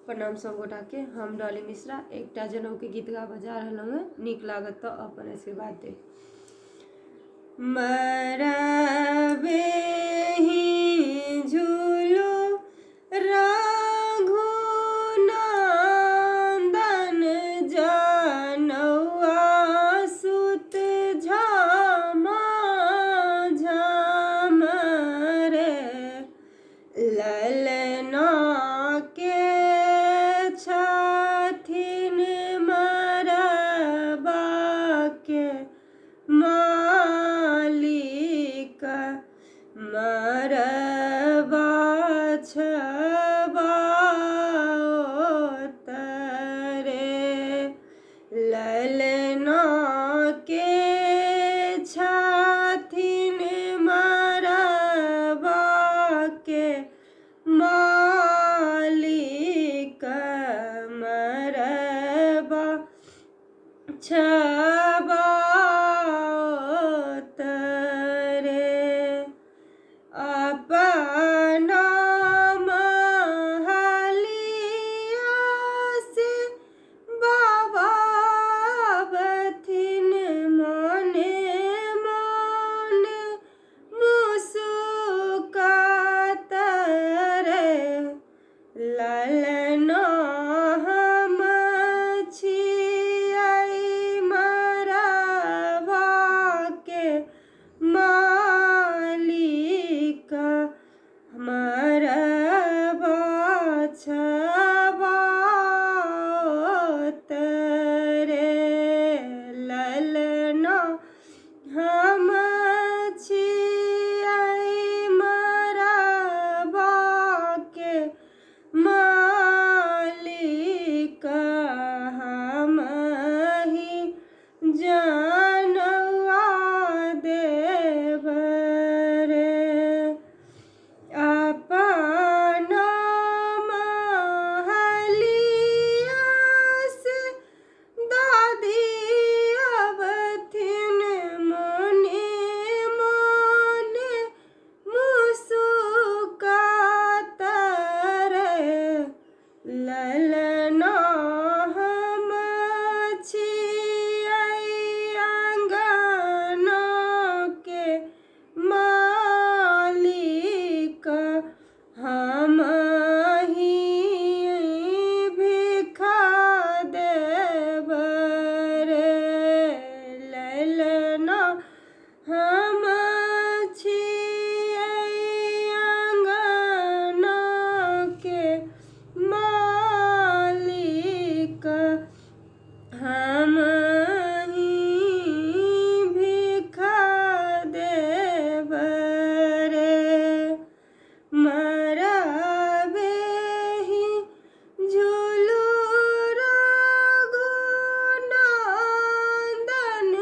प्रणाम सब गोटा के। हम डॉली मिश्रा एकटा जनऊ के गीत गा बजा रहा हूँ। नीक लागत तो अपन आशीर्वाद दे। मरबे ही झूलो रघुनंदन जनौआ सुत झमा झम रे ललना के छथिन मरबा के मालिक मरबा छबाओत रे ललना के छथिन मरबा के मालिक मरबा छबाओत रे अपना महलिया से बाबा बथिन मने मने मुस्कात रे ललना हम छियै मरबा के मालिक मरबा छबाओत रे ललना हम छियै मरबा के मालिक हमहि जनवा देब रे अपना महलिया से दादी अबथिन मने मने मुस्कात रे ललना हम छियै अंगना के मालिक हमहि भिखा देब रे ललना हम छियै अंगना के मालिक हमहि भिखा देब रे मरबे ही झूलू रघुनंदन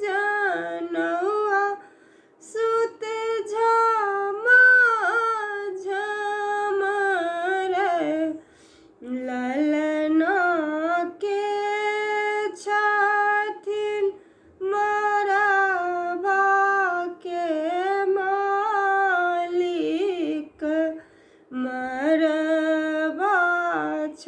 जनौआ सुत झमा झम रे ललना के छथिन मरबा के मालिक मरबा छ